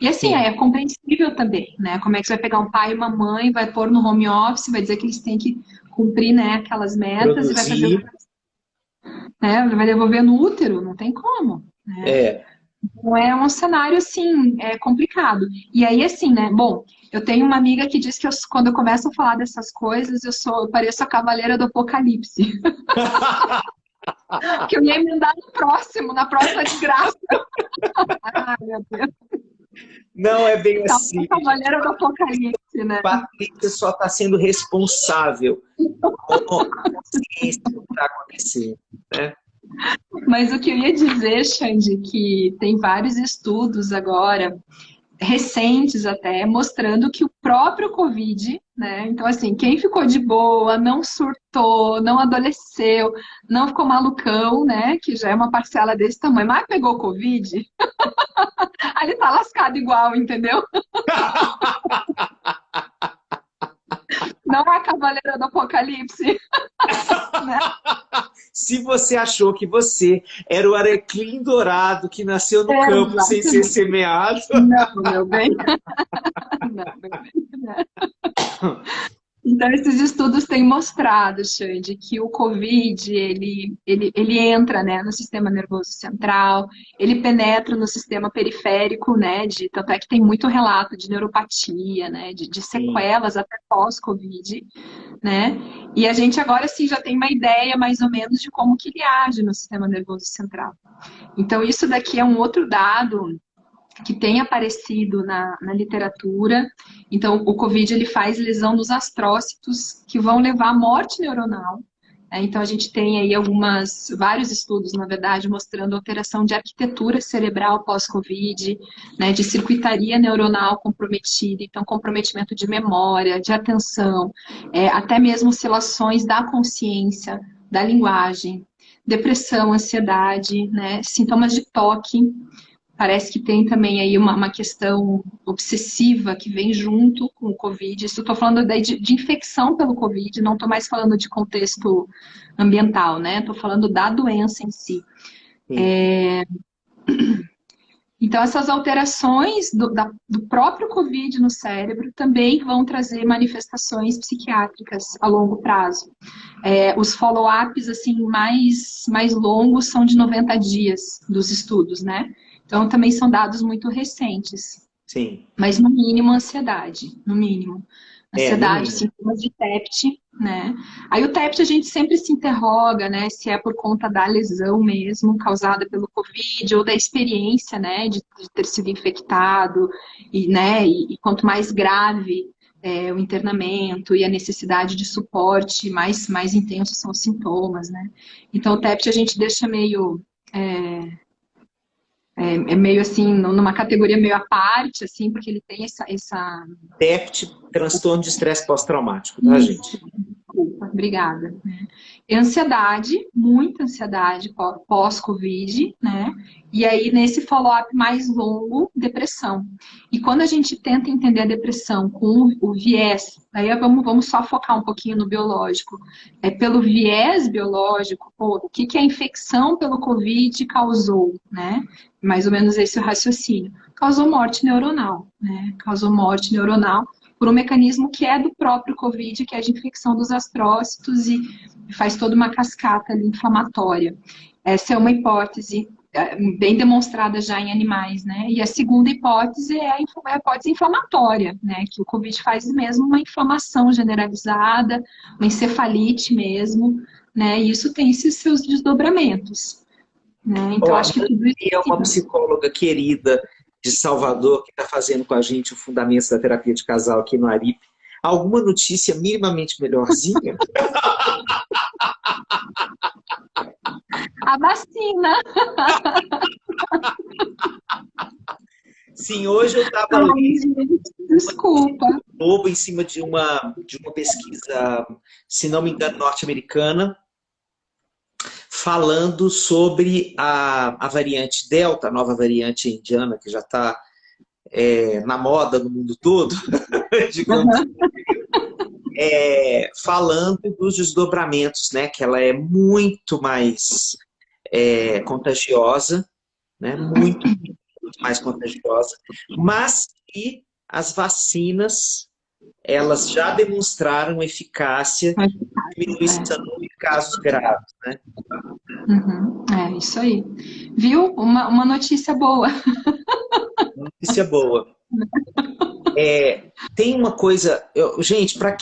E assim, Sim. é compreensível também, né? Como é que você vai pegar um pai e uma mãe, vai pôr no home office, vai dizer que eles têm que cumprir, né, aquelas metas e vai fazer, Produzir. né? Vai devolver no útero, não tem como, né? É. Então é um cenário assim, complicado. E aí assim, né? Bom, eu tenho uma amiga que diz que quando eu começo a falar dessas coisas, eu pareço a cavaleira do apocalipse, que eu ia emendar no próximo, na próxima desgraça. Ai, meu Deus. Não é bem Tá assim. a cavaleira do apocalipse, né? Patrícia só está sendo responsável com a consciência do que está acontecendo, né? Mas o que eu ia dizer, Xande, que tem vários estudos agora, recentes até, mostrando que o próprio Covid, né? Então, assim, quem ficou de boa, não surtou, não adoeceu, não ficou malucão, né? Que já é uma parcela desse tamanho, mas pegou Covid, aí ele tá lascado igual, entendeu? Não é a cavaleira do apocalipse, né? Se você achou que você era o alecrim dourado que nasceu no campo sem ser Exatamente. semeado, Não, meu bem. Não, meu bem. Então, esses estudos têm mostrado, Xande, que o COVID, ele entra, né, no sistema nervoso central, ele penetra no sistema periférico, né, tanto é que tem muito relato de neuropatia, né, de sim, sequelas até pós-COVID, né, e a gente agora, sim, já tem uma ideia, mais ou menos, de como que ele age no sistema nervoso central. Então, isso daqui é um outro dado que tem aparecido na literatura. Então, o COVID ele faz lesão nos astrócitos que vão levar à morte neuronal. Então, a gente tem aí vários estudos, na verdade, mostrando alteração de arquitetura cerebral pós-COVID, né, de circuitaria neuronal comprometida, então, comprometimento de memória, de atenção, até mesmo oscilações da consciência, da linguagem, depressão, ansiedade, né, sintomas de toque. Parece que tem também aí uma questão obsessiva que vem junto com o Covid. Isso estou falando daí de infecção pelo Covid, não estou mais falando de contexto ambiental, né? Estou falando da doença em si. sim. Então, essas alterações do próprio Covid no cérebro também vão trazer manifestações psiquiátricas a longo prazo. Os follow-ups assim, mais longos são de 90 dias dos estudos, né? Então, também são dados muito recentes. Sim. Mas, no mínimo, ansiedade. No mínimo. No Ansiedade, mínimo. sintomas de TEPT, né? Aí o TEPT a gente sempre se interroga, né? Se é por conta da lesão mesmo, causada pelo Covid, ou da experiência, né? De ter sido infectado, e, né? E quanto mais grave o internamento e a necessidade de suporte, mais intensos são os sintomas, né? Então o TEPT a gente deixa meio... meio assim, numa categoria meio à parte, assim, porque ele tem essa... TEPT, transtorno de estresse pós-traumático, tá, Isso, gente? desculpa, obrigada. Né? Ansiedade, muita ansiedade pós-Covid, né? E aí, nesse follow-up mais longo, depressão. E quando a gente tenta entender a depressão com o viés, aí vamos só focar um pouquinho no biológico. Pelo viés biológico, o que a infecção pelo Covid causou, né? Mais ou menos esse é o raciocínio. Causou morte neuronal, né? Causou morte neuronal por um mecanismo que é do próprio Covid, que é de infecção dos astrócitos e faz toda uma cascata ali inflamatória. Essa é uma hipótese bem demonstrada já em animais, né? E a segunda hipótese é a hipótese inflamatória, né? Que o Covid faz mesmo uma inflamação generalizada, uma encefalite mesmo, né? E isso tem esses seus desdobramentos, né? Então, Ó, a acho que tudo isso... Nani é uma psicóloga querida de Salvador, que está fazendo com a gente o Fundamentos da Terapia de Casal aqui no Aripe. alguma notícia minimamente melhorzinha? A vacina. Sim, hoje eu estava Ai, lendo gente, desculpa. novo em cima de uma pesquisa, se não me engano, norte-americana, falando sobre a variante Delta, a nova variante indiana, que já está na moda no mundo todo, digamos, falando dos desdobramentos, né? Que ela é muito mais contagiosa, né? Muito, muito mais contagiosa, mas que as vacinas elas já demonstraram eficácia em diminuição de casos graves, né? É isso aí. Viu? Uma notícia boa. Notícia boa. Tem uma coisa, gente, para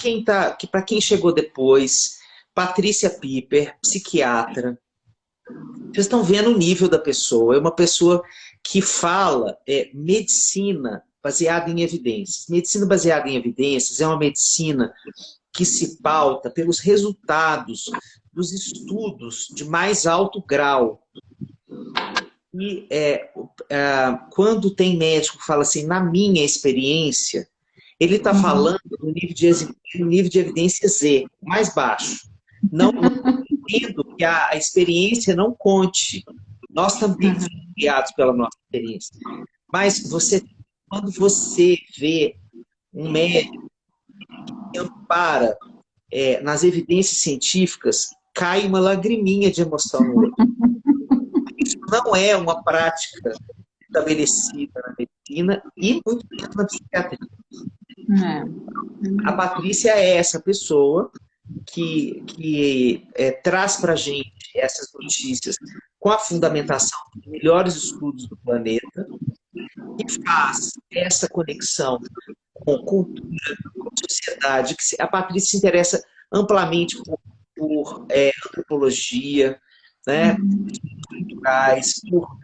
quem chegou depois, Patrícia Piper, psiquiatra, vocês estão vendo o nível da pessoa. É uma pessoa que fala medicina baseada em evidências. Medicina baseada em evidências é uma medicina que se pauta pelos resultados dos estudos de mais alto grau. E quando tem médico que fala assim, na minha experiência, ele está falando no nível de evidência Z, mais baixo. Não entendo que a experiência não conte. Nós também fomos guiados pela nossa experiência. Mas quando você vê um médico que ampara nas evidências científicas, cai uma lagriminha de emoção no olho. Isso não é uma prática estabelecida na medicina e muito menos na psiquiatria. A Patrícia é essa pessoa que traz para a gente essas notícias com a fundamentação dos melhores estudos do planeta e faz essa conexão com cultura, com sociedade. A Patrícia se interessa amplamente por antropologia, né, culturais, por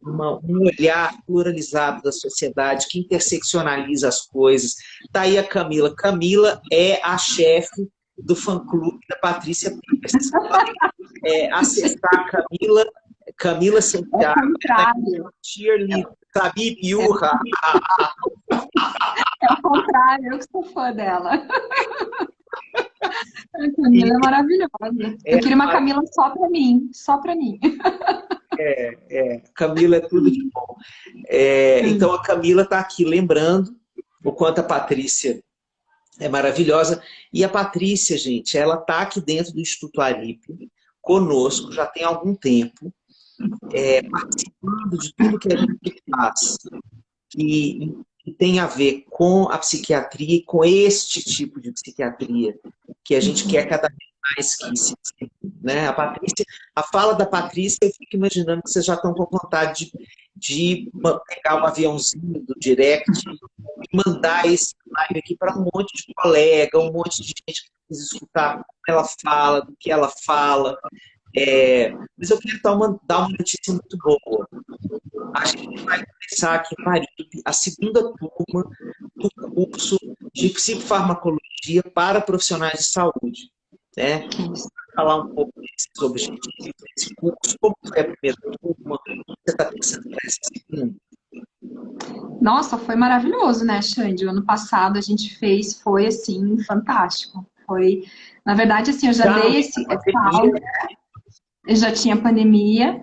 um olhar pluralizado da sociedade que interseccionaliza as coisas. Está aí a Camila. Camila é a chefe do fã-clube da Patrícia Piper. Vocês podem acessar a Camila Santiago, cheerleader, Sabib Yurra. É o contrário, eu que sou fã dela. A Camila é maravilhosa. Eu queria uma Camila só pra mim, só pra mim. Camila é tudo de bom. Então a Camila está aqui lembrando o quanto a Patrícia é maravilhosa. E a Patrícia, gente, ela está aqui dentro do Instituto Aripe, conosco, já tem algum tempo, participando de tudo que a gente faz, que tem a ver com a psiquiatria e com este tipo de psiquiatria, que a gente quer cada vez mais que se né? A fala da Patrícia, eu fico imaginando que vocês já estão com vontade de pegar um aviãozinho do direct e mandar esse live aqui para um monte de colega, um monte de gente que precisa escutar como ela fala, do que ela fala. Mas eu queria dar uma notícia muito boa. A gente vai começar aqui em Maripe a segunda turma do curso de psicofarmacologia para profissionais de saúde. Né? Falar um pouco desses objetivos desse curso, como foi a primeira turma, o que você está pensando para essa segunda? Nossa, foi maravilhoso, né, Xande? O ano passado a gente fez, foi assim, fantástico. Foi, na verdade, assim, eu já dei essa aula, eu já tinha pandemia,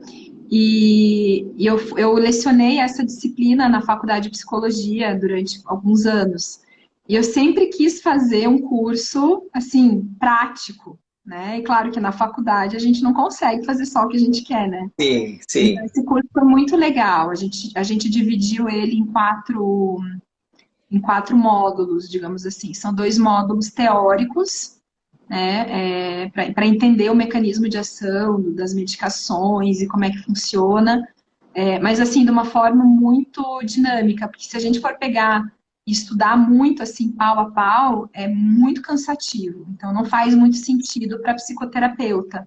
e eu lecionei essa disciplina na faculdade de psicologia durante alguns anos. E eu sempre quis fazer um curso, assim, prático, né? E claro que na faculdade a gente não consegue fazer só o que a gente quer, né? Sim, sim. Então, esse curso foi muito legal. A gente dividiu ele em quatro módulos, digamos assim. São 2 módulos teóricos, né? Para entender o mecanismo de ação das medicações e como é que funciona. Mas, assim, de uma forma muito dinâmica, porque se a gente for pegar e estudar muito, assim, pau a pau, é muito cansativo. Então, não faz muito sentido para psicoterapeuta.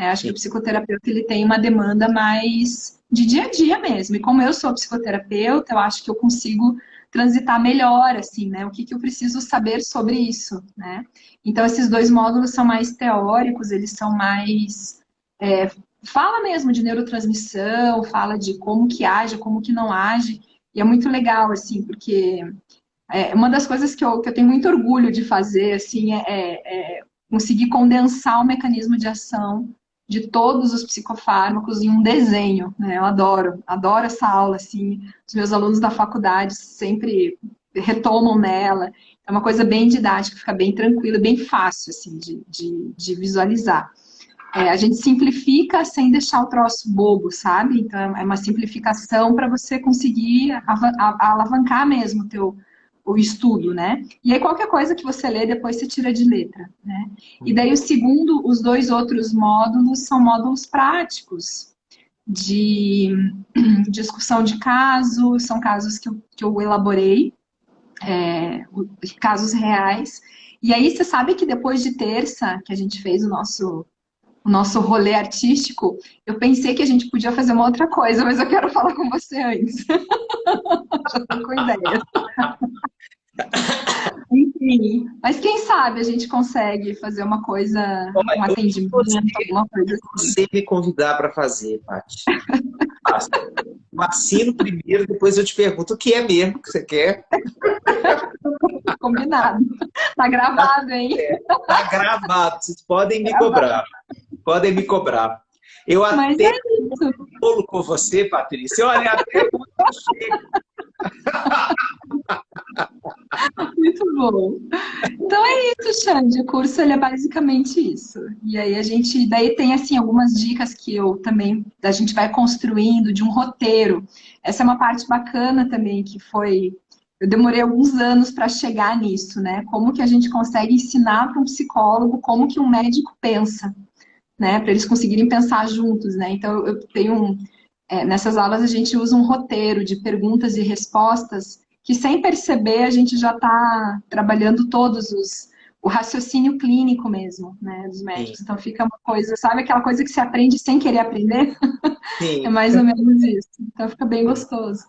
Acho que o psicoterapeuta ele tem uma demanda mais de dia a dia mesmo. E como eu sou psicoterapeuta, eu acho que eu consigo transitar melhor, assim, né? O que eu preciso saber sobre isso, né? Então, esses dois módulos são mais teóricos, eles são mais... fala mesmo de neurotransmissão, fala de como que age, como que não age. E é muito legal, assim, porque uma das coisas que eu tenho muito orgulho de fazer, assim, é conseguir condensar o mecanismo de ação de todos os psicofármacos em um desenho, né? Eu adoro essa aula, assim. Os meus alunos da faculdade sempre retomam nela. É uma coisa bem didática, fica bem tranquila, bem fácil, assim, de visualizar. A gente simplifica sem deixar o troço bobo, sabe? Então, é uma simplificação para você conseguir alavancar mesmo o estudo, né? E aí, qualquer coisa que você lê, depois você tira de letra, né? E daí, os dois outros módulos são módulos práticos, de discussão de casos, são casos que eu elaborei, casos reais. E aí, você sabe que depois de terça, que a gente fez o nosso rolê artístico, eu pensei que a gente podia fazer uma outra coisa, mas eu quero falar com você antes. Já tô com ideia. Enfim, mas quem sabe a gente consegue fazer uma coisa, um atendimento, alguma coisa assim. Você me convidar para fazer, Paty. Eu assino primeiro, depois eu te pergunto o que é mesmo que você quer. Combinado. Tá gravado, hein? Tá gravado, vocês podem me cobrar. Podem me cobrar. Eu Mas até isso. bolo com você, Patrícia. Olha, até muito chega. Muito bom. Então é isso, Xande. O curso ele é basicamente isso. E aí daí tem assim algumas dicas que a gente vai construindo de um roteiro. Essa é uma parte bacana também eu demorei alguns anos para chegar nisso, né? Como que a gente consegue ensinar para um psicólogo como que um médico pensa, né? Para eles conseguirem pensar juntos, né? Então eu tenho nessas aulas a gente usa um roteiro de perguntas e respostas que sem perceber a gente já está trabalhando o raciocínio clínico mesmo, né, dos médicos. Sim. Então fica uma coisa, sabe aquela coisa que se aprende sem querer aprender? Sim. É mais ou menos isso. Então fica bem gostoso.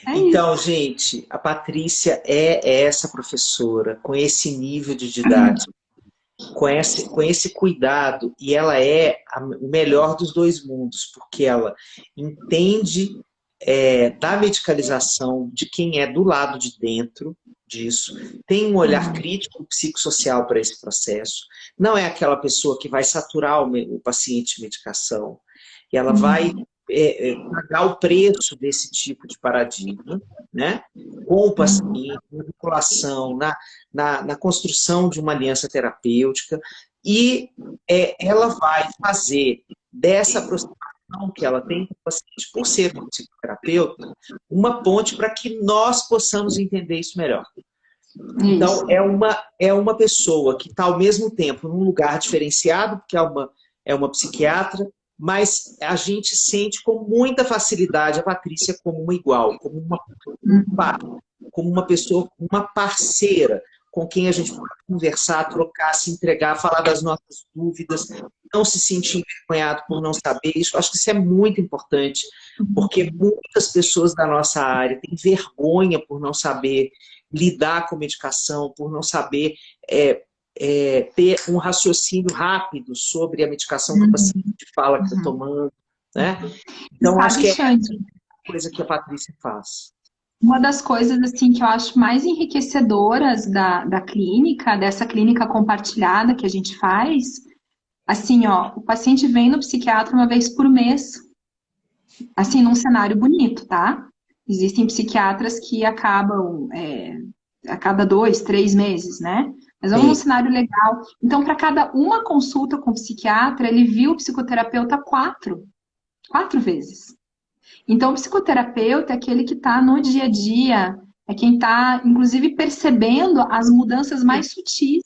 Então, Isso. gente, a Patrícia é essa professora com esse nível de didática, com esse cuidado, e ela é o melhor dos dois mundos, porque ela entende da medicalização de quem é do lado de dentro disso, tem um olhar crítico psicossocial para esse processo, não é aquela pessoa que vai saturar o paciente de medicação, e ela vai pagar o preço desse tipo de paradigma, né? Com o paciente, na vinculação, na construção de uma aliança terapêutica, e ela vai fazer dessa aproximação que ela tem com o paciente, por ser um psicoterapeuta, uma ponte para que nós possamos entender isso melhor. Então, é uma pessoa que está, ao mesmo tempo, num lugar diferenciado, porque é uma psiquiatra, mas a gente sente com muita facilidade a Patrícia como uma igual, como uma pessoa, uma parceira, com quem a gente pode conversar, trocar, se entregar, falar das nossas dúvidas, não se sentir envergonhado por não saber. Isso, acho que isso é muito importante, porque muitas pessoas da nossa área têm vergonha por não saber lidar com medicação, por não saber ter um raciocínio rápido sobre a medicação que o paciente fala que está tomando, né? Então, acho que é a coisa que a Patrícia faz. Uma das coisas assim que eu acho mais enriquecedoras da clínica, dessa clínica compartilhada que a gente faz, assim, ó, o paciente vem no psiquiatra uma vez por mês, assim, num cenário bonito, tá? Existem psiquiatras que acabam a cada 2, 3 meses, né? Mas vamos num cenário legal. Então, para cada uma consulta com o psiquiatra, ele viu o psicoterapeuta 4 vezes. Então, o psicoterapeuta é aquele que está no dia a dia, é quem está, inclusive, percebendo as mudanças mais sutis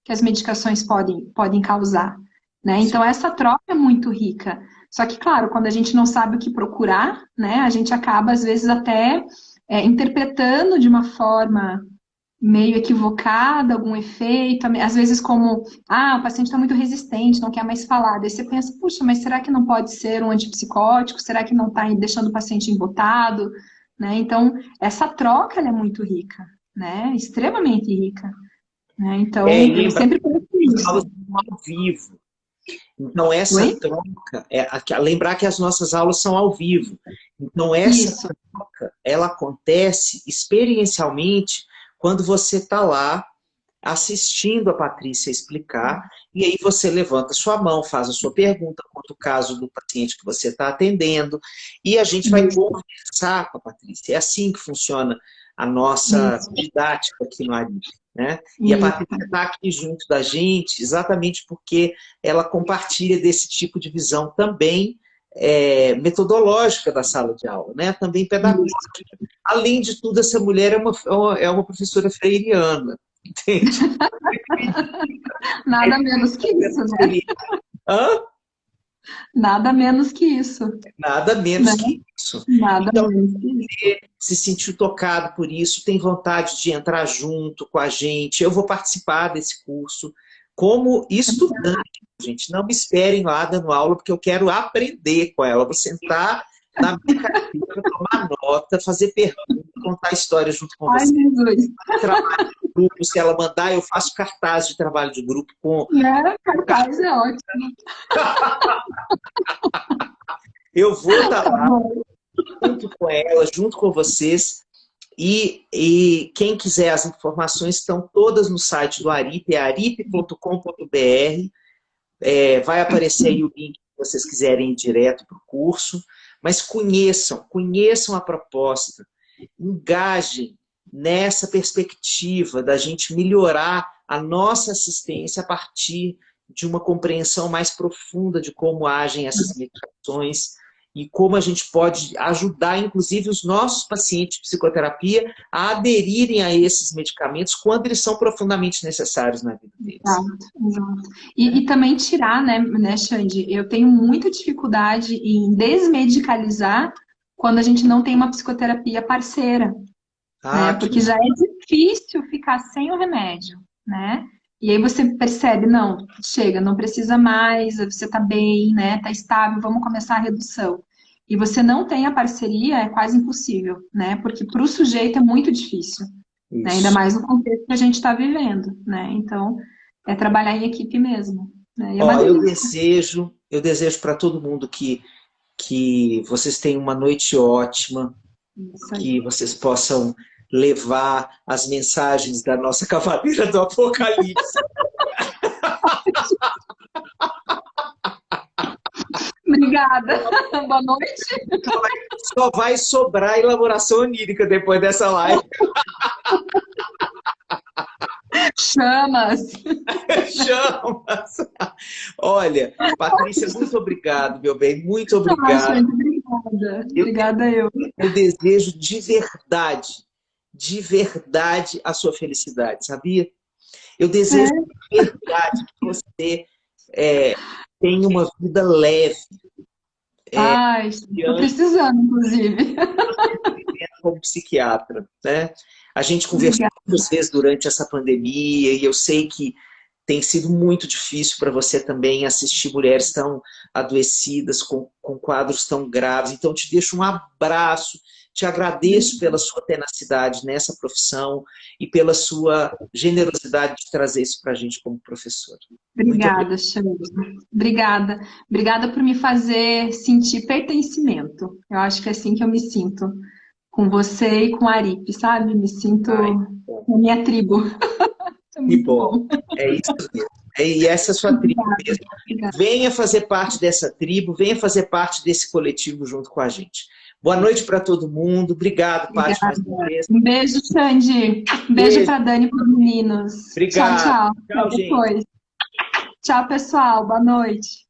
que as medicações podem causar, né? Então, essa troca é muito rica. Só que, claro, quando a gente não sabe o que procurar, né, a gente acaba, às vezes, até interpretando de uma forma meio equivocada, algum efeito, às vezes como, o paciente está muito resistente, não quer mais falar. Daí você pensa, puxa, mas será que não pode ser um antipsicótico? Será que não está deixando o paciente embotado? Né? Então, essa troca ela é muito rica, né? Extremamente rica. Né? Então, E eu lembrar sempre penso que as aulas isso. são ao vivo. Então, essa Oi? troca, lembrar que as nossas aulas são ao vivo. Então, essa Isso. troca, ela acontece experiencialmente quando você está lá assistindo a Patrícia explicar, e aí você levanta sua mão, faz a sua pergunta, conta o caso do paciente que você está atendendo, e a gente vai Isso. conversar com a Patrícia. É assim que funciona a nossa Isso. didática aqui no ARIP, né? E a Isso. Patrícia está aqui junto da gente exatamente porque ela compartilha desse tipo de visão também metodológica da sala de aula, né? Também pedagógica. Além de tudo, essa mulher é uma professora freiriana, entende? Nada menos que isso, né? Hã? Nada menos que isso, Nada né? menos que isso. Nada Então, menos que isso. se sentiu tocado por isso, tem vontade de entrar junto com a gente, eu vou participar desse curso como estudante, gente. Não me esperem lá dando aula, porque eu quero aprender com ela. Eu vou sentar na minha cadeira, tomar nota, fazer perguntas, contar histórias junto com Ai, você. Jesus. Trabalho de grupo, se ela mandar, eu faço cartaz de trabalho de grupo com... Né? Cartaz é ótimo. Eu vou estar Tá lá bom. junto com ela, junto com vocês. E quem quiser, as informações estão todas no site do Arip, é arip.com.br. Vai aparecer aí o link se vocês quiserem ir direto para o curso. Mas conheçam a proposta, engajem nessa perspectiva da gente melhorar a nossa assistência a partir de uma compreensão mais profunda de como agem essas medicações e como a gente pode ajudar, inclusive, os nossos pacientes de psicoterapia a aderirem a esses medicamentos quando eles são profundamente necessários na vida deles. Exato, exato. E também tirar, né, Xande? Eu tenho muita dificuldade em desmedicalizar quando a gente não tem uma psicoterapia parceira, né? Porque já é difícil ficar sem o remédio, né? E aí você percebe, não, chega, não precisa mais, você tá bem, né? Tá estável, vamos começar a redução. E você não tem a parceria, é quase impossível, né? Porque para o sujeito é muito difícil, né? Ainda mais no contexto que a gente está vivendo, né? Então, é trabalhar em equipe mesmo, né? E é uma delícia. Eu desejo para todo mundo que vocês tenham uma noite ótima, que vocês possam levar as mensagens da nossa Cavaleira do Apocalipse. Obrigada. Boa noite. Só vai sobrar elaboração onírica depois dessa live. Chamas. Chamas. Olha, Patrícia, muito obrigado, meu bem. Muito obrigado. Gente, obrigada. Obrigada eu. Eu desejo de verdade a sua felicidade, sabia? Eu desejo de verdade que você tenha uma vida leve. Ai, estou precisando, inclusive. Como psiquiatra, né? A gente conversou muitas vezes durante essa pandemia e eu sei que tem sido muito difícil para você também assistir mulheres tão adoecidas, com quadros tão graves. Então, te deixo um abraço, te agradeço pela sua tenacidade nessa profissão e pela sua generosidade de trazer isso para a gente como professora. Obrigada, Xande. Obrigada. Obrigada por me fazer sentir pertencimento. Eu acho que é assim que eu me sinto com você e com a Arip, sabe? Me sinto na minha tribo. É muito bom. É isso mesmo. E essa é a sua tribo mesmo. Obrigada. Venha fazer parte dessa tribo, venha fazer parte desse coletivo junto com a gente. Boa noite para todo mundo. Obrigado, Paty, mais uma vez. Um beijo, Xande. Um beijo para a Dani e para os meninos. Obrigado. Tchau, tchau. Tchau, até depois. Tchau, pessoal. Boa noite.